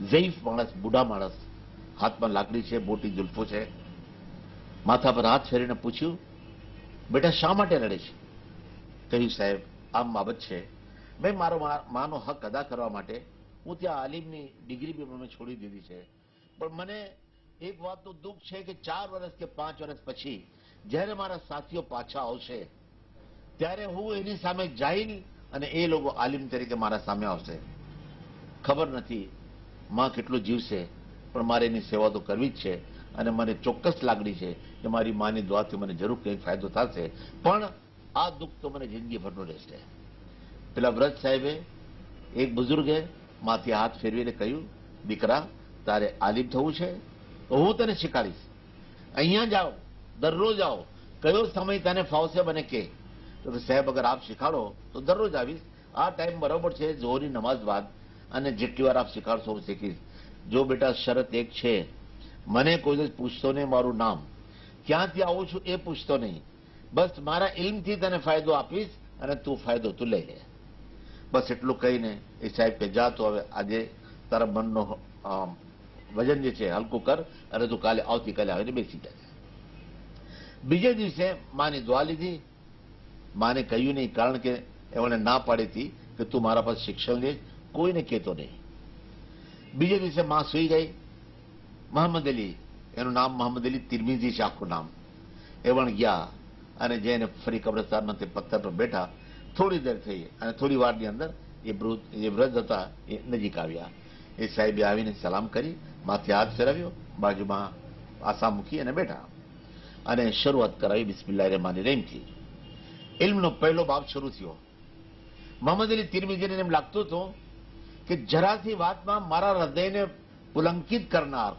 ઝૈફ માણસ, બુઢા માણસ, હાથમાં લાકડી છે, મોટી જુલ્ફો છે, માથા પર હાથ ફેરીને પૂછ્યું, બેટા શા માટે રડે છે? કહ્યું, સાહેબ આમ બાબત છે, મેં મારો માનો હક અદા કરવા માટે હું ત્યાં આલિમની ડિગ્રી બી મેં છોડી દીધી છે, પણ મને એક વાતનું દુઃખ છે કે 4 વર્ષ કે 5 વર્ષ પછી જ્યારે મારા સાથીઓ પાછા આવશે ત્યારે હું એની સામે જઈને અને એ લોકો આલિમ તરીકે મારા સામે આવશે. ખબર નથી માં કેટલું જીવશે, પણ મારે એની સેવા તો કરવી જ છે અને મને ચોક્કસ લાગણી છે કે મારી માની દુઆથી મને જરૂર કંઈક ફાયદો થશે, પણ આ દુઃખ તો મને જિંદગીભરનું રહેશે. પેલા વ્રત સાહેબે, એક બુઝુર્ગે માથી હાથ ફેરવીને કહ્યું, દીકરા તારે આલિમ થવું છે તો હું તને શીખવાડીશ. અહીંયા જાઓ, દરરોજ આવો, કયો સમય તને ફાવશે મને કે. તો સાહેબ અગર આપ શીખાડો તો દરરોજ આવીશ. આ ટાઈમ બરોબર છે ઝોહરની નમાઝ બાદ, અને જેટલી વાર આપ શીખાડશો હું શીખીશ. જો બેટા શરત એક છે, મને કોઈ દિવસ પૂછતો નહીં મારું નામ, ક્યાંથી આવું છું એ પૂછતો નહીં, બસ મારા ઇલ્મથી તને ફાયદો આપીશ અને તું ફાયદો તું લઈ લે. બસ એટલું કહીને એ સાહેબ કે જા તો હવે આજે તારા મનનો વજન જે છે હલકું કર અને તું કાલે આવતીકાલે આવીને બેસી જાય. બીજે દિવસે માની દુઆ લીધી. માને કહ્યું નહીં, કારણ કે એમણે ના પાડી હતી કે તું મારા પાસે શિક્ષણ લે, કોઈને કહેતો નહીં. બીજે દિવસે માં સુઈ ગઈ. મોહમ્મદ અલી, એનું નામ મોહમ્મદ અલી તિરમિઝી છે આખું નામ. એ પણ ગયા અને જઈને ફરી કબ્રસ્તાનમાં તે પથ્થર પર બેઠા. થોડી દેર થઈ અને થોડી વારની અંદર એ વૃદ્ધ હતા એ નજીક આવ્યા. એ સાહેબે આવીને સલામ કરી, માથે હાથ ફેરવ્યો, બાજુમાં આસા મૂકી અને બેઠા અને શરૂઆત કરાવી બિસ્મિલ્લાહ રહેમાન રહીમથી. ઇલ્મનો પહેલો બાબ શરૂ થયો. મોહમ્મદ અલી તિરમિઝીને એમ લાગતું હતું કે જરાથી વાતમાં મારા હૃદયને પુલંકિત કરનાર,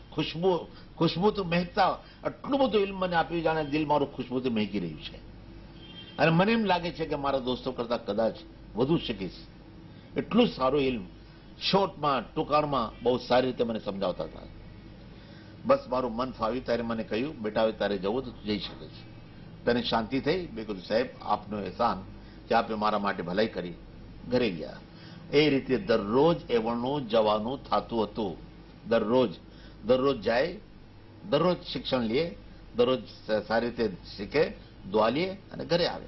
ખુશ્બુ મહેકતા આટલું બધું ઇલ્મ મને આપ્યું, જાણે દિલ મારું ખુશ્બુથી મહેકી રહ્યું છે. અને મને એમ લાગે છે કે મારા દોસ્તો કરતા કદાચ વધુ શીખીશ. એટલું સારું ઇલ્મ શોર્ટમાં, ટૂંકાણમાં બહુ સારી રીતે મને સમજાવતા હતા. બસ મારું મન ફાવ્યું ત્યારે મને કહ્યું, બેટા હવે તારે જવું તો જઈ શકે છે. તને શાંતિ થઈ? મેં કીધું સાહેબ આપનો એહસાન કે આપે મારા માટે ભલાઈ કરી. ઘરે ગયા. એ રીતે દરરોજ એવણનું જવાનું થતું હતું. દરરોજ જાય, દરરોજ શિક્ષણ લે, દરરોજ સારી રીતે શીખે, દુઆ લે અને ઘરે આવે.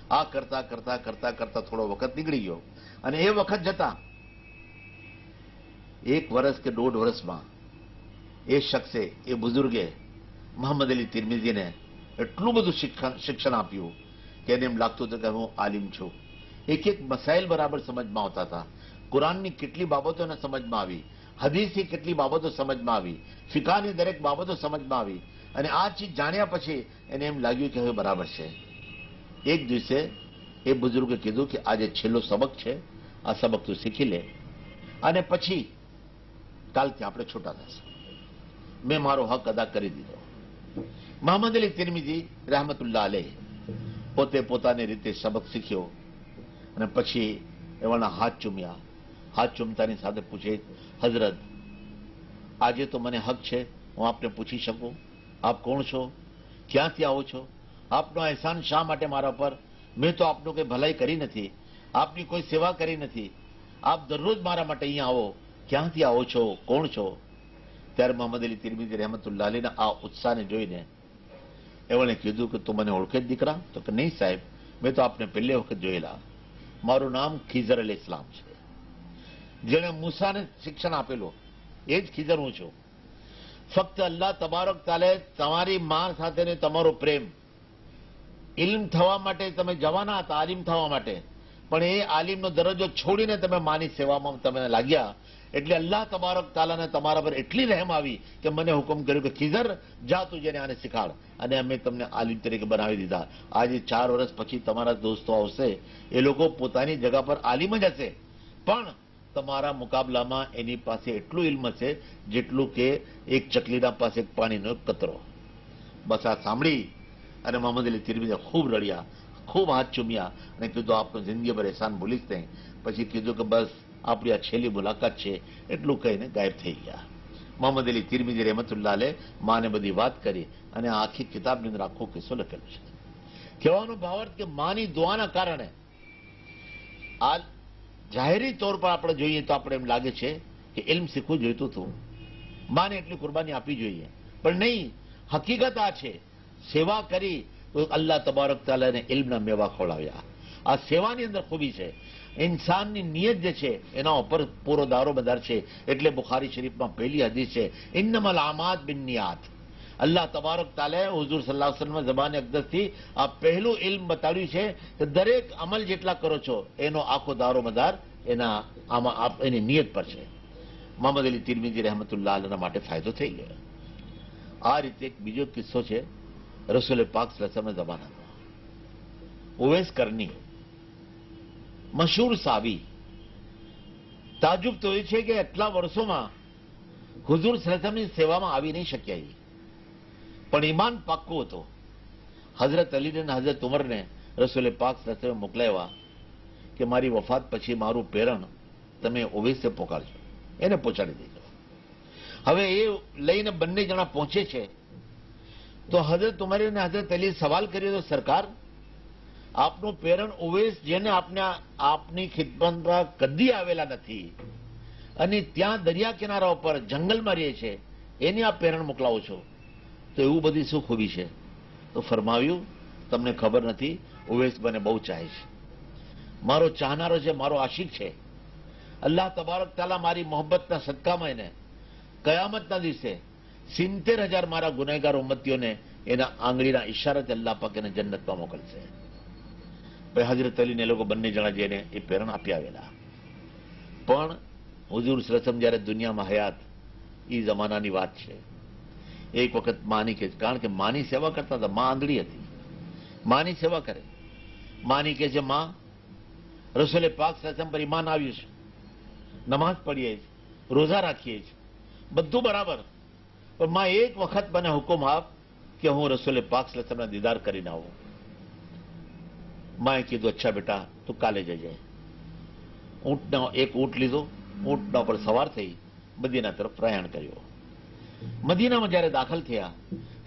આ કરતા કરતા કરતા કરતા થોડો વખત નીકળી ગયો અને એ વખત જતા 1 વર્ષ કે 1.5 વર્ષમાં એ શખ્સે, એ બુઝુર્ગે મોહમ્મદ અલી તિરમિઝીને એટલું બધું શિક્ષણ આપ્યું કે એને એમ લાગતું હતું કે હું આલિમ છું. એક મસાઇલ બરાબર સમજમાં આવતા હતા. કુરાનની કેટલી બાબતો એને સમજમાં આવી, હદીસની કેટલી બાબતો સમજમાં આવી, ફિકાની દરેક બાબતો સમજમાં આવી અને આ ચીજ જાણ્યા પછી એને એમ લાગ્યું કે હવે બરાબર છે. એક દિવસે એ બુઝુર્ગે કીધું કે આજે છેલ્લો સબક છે, આ સબક તું શીખી લે અને પછી કાલથી આપણે છૂટા થશું. મેં મારો હક અદા કરી દીધો. મોહમ્મદ અલી તિરમિઝી રહેમતુલ્લાહ અલૈહ પોતે પોતાની રીતે સબક શીખ્યો અને પછી એવાના હાથ ચૂમ્યા. હાથ ચૂમતાની સાથે પૂછે, હઝરત આજે તો મને હક છે, હું આપને પૂછી શકું આપ કોણ છો, ક્યાંથી આવો છો, આપનો અહેસાન શા માટે મારા પર? મેં તો આપનું કંઈ ભલાઈ કરી નથી, આપની કોઈ સેવા કરી નથી, આપ દરરોજ મારા માટે અહીંયા આવો, ક્યાંથી આવો છો, કોણ છો? ત્યારે મોહમ્મદ અલી તિરમિઝી રહેમતુલ્લાહ અલૈહના આ ઉત્સાહને જોઈને એમણે કીધું કે તું મને ઓળખે જ દીકરા? તો કે નહીં સાહેબ, મેં તો આપને પહેલી વખત જોયેલા. મારું નામ ખિઝર અલ ઇસ્લામ છે. જેણે મૂસાને શિક્ષણ આપેલું એ જ ખિઝર હું છું. ફક્ત અલ્લાહ તબારક તાલે તમારી માં સાથેને તમારો પ્રેમ, ઇલ્મ થવા માટે તમે જવાના હતા, આલિમ થવા માટે, પણ એ આલિમનો દરજ્જો છોડીને તમે માની સેવામાં તમે લાગ્યા એટલે અલ્લાહ તબારક તાલાને તમારા પર એટલી રહેમ આવી કે મને હુકમ કર્યો કે ખિઝર જા તું જેને આને શીખાડ, અને અમે તમને આલિમ તરીકે બનાવી દીધા. આજે 4 વર્ષ પછી તમારા દોસ્તો આવશે, એ લોકો પોતાની જગા પર આલિમ જ હશે, પણ તમારા મુકાબલામાં એની પાસે એટલું ઇલ્મ હશે જેટલું કે એક ચકલીના પાસે પાણીનો કતરો. બસ આ સાંભળી અને મોહમ્મદ અલી તિરમિઝી ખૂબ રડ્યા, ખૂબ હાથ ચૂમ્યા અને કીધું આપનો જિંદગીભર એહસાન ભૂલીશ નહીં. પછી કીધું કે બસ આપણી આ છેલ્લી મુલાકાત છે, એટલું કહીને ગાયબ થઈ ગયા. મોહમ્મદ અલી તિરમિઝી રહેમતુલ્લાહ અલૈહ માને બધી વાત કરી અને આ આખી કિતાબની અંદર આખો કિસ્સો લખેલો છે. કહેવાનો ભાવાર્થ કે માની દુઆના કારણે આ જાહેરી તौर પર આપણે જોઈએ તો આપણે એમ લાગે છે કે ઇલ્મ શીખવું જોઈતું હતું, માને એટલી કુરબાની આપવી જોઈએ, પણ નહીં. હકીકત આ છે, સેવા કરી તો અલ્લાહ તબારક તાલાને ઇલ્મના મેવા ખવડાવ્યા. આ સેવાની અંદર ખૂબી છે. ઇન્સાનની નિયત જે છે એના ઉપર પૂરો દારોમદાર છે. એટલે બુખારી શરીફમાં પહેલી હદીસ છે, ઇન્નમલ આમાત બિન્નિયાત. અલ્લાહ તબારક તાલાએ હુઝુર સલ્લલ્લાહુ અલૈહિ વસલ્લમ ઝબાને અકદસથી આ પહેલું ઇલ્મ બતાવ્યું છે કે દરેક અમલ જેટલા કરો છો એનો આખો દારોમદાર એની નિયત પર છે. મોહમ્મદ અલી તિરમિઝી રહેમતુલ્લાહ અલૈહ માટે ફાયદો થઈ ગયો. આ રીતે એક બીજો કિસ્સો છે રસૂલ પાક સલ્લલ્લાહુ અલૈહિ વસલ્લમના જમાનાનો. ઉવૈસ કરની મશહૂર સાબી. તાજુબ તો એ છે કે આટલા વર્ષોમાં હુઝુર સલ્લલ્લાહુ અલૈહિ વસલ્લમની સેવામાં આવી નહીં શક્યા, પણ ઈમાન પાક્કું હતો. હઝરત અલીને અને હઝરત ઉમરને રસૂલ પાક સલ્લલ્લાહુ અલૈહિ વસલ્લમે મોકલાવ્યા કે મારી વફાત પછી મારું પ્રેરણ તમે ઉવૈસે પોકારજો, એને પહોંચાડી દેજો. હવે એ લઈને બંને જણા પહોંચે છે તો હઝરત ઉમરે અને હઝરત અલી સવાલ કર્યો, તો સરકાર આપનું પ્રેરણ ઉવૈસ જેને આપની ખિદમતમાં કદી આવેલા નથી અને ત્યાં દરિયા કિનારા ઉપર જંગલમાં રહે છે, એને આપ પ્રેરણ મોકલાવો છો, તો એવું બધી શું ખૂબી છે? તો ફરમાવ્યું, તમને ખબર નથી, ઉવૈસ મને બહુ ચાહે છે, મારો ચાહનારો છે, મારો આશિક છે. અલ્લાહ તબારક તાલા મારી મોહબ્બતના સદકામાં એને કયામતના દિવસે 70,000 મારા ગુનેગાર ઉમ્મતીઓને એના આંગળીના ઈશારાથી અલ્લાહ પાક એને જન્નતમાં મોકલશે. ભાઈ હજરત અલીને લોકો બંને જણા જઈને એ પ્રેરણ આપી આવેલા. પણ હુઝુર સલ્લલ્લાહુ અલૈહિ વસલ્લમ જ્યારે દુનિયામાં હયાત, એ જમાનાની વાત છે. એક વખત માની કે, કારણ કે માની સેવા કરતા હતા, માં આંધળી હતી, માની સેવા કરે. માની કે છે, માં રસૂલ પાક સલ્લલ્લાહુ અલૈહિ વસલ્લમ પર ઈમાન આવ્યું છે, નમાઝ પઢીએ છીએ, રોઝા રાખીએ છીએ, બધું બરાબર, પણ માં એક વખત મને હુકમ આપ કે હું રસૂલ પાક સલ્લલ્લાહુ અલૈહિ વસલ્લમના દીદાર કરીને આવું. માએ કીધું, અચ્છા બેટા, તું કાલે જજે. એક ઊંટ લીધો, ઊંટના પર સવાર થઈ મદીના તરફ પ્રયાણ કર્યો. મદીનામાં જ્યારે દાખલ થયા,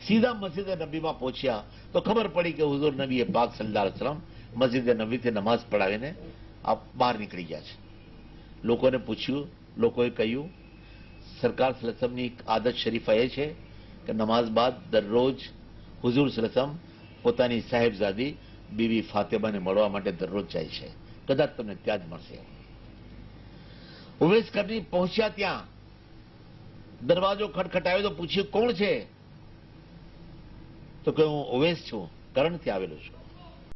સીધા મસ્જિદ નબીમાં પહોંચ્યા તો ખબર પડી કે હુઝુર નબી પાક સલ્લલ્લાહુ અલૈહિ વસલ્લમ મસ્જિદ નબીથી નમાઝ પઢાવીને બહાર નીકળી ગયા છે. લોકોને પૂછ્યું, લોકોએ કહ્યું, સરકાર સલ્લલ્લાહુ અલૈહિ વસલ્લમની એક આદત શરીફા એ છે કે નમાઝ બાદ દરરોજ હુઝુર સલ્લલ્લાહુ અલૈહિ વસલ્લમ પોતાની સાહેબઝાદી બીવી ફાતિમાને મળવા માટે દરરોજ જાય છે, કદાચ તમને ત્યાં જ મળશે. ઉવૈસ કરની પહોંચ્યા, ત્યાં દરવાજો ખટખટાયો તો પૂછ્યું, કોણ છે? તો કે હું ઉવૈસ છું, કરણથી આવેલો છું.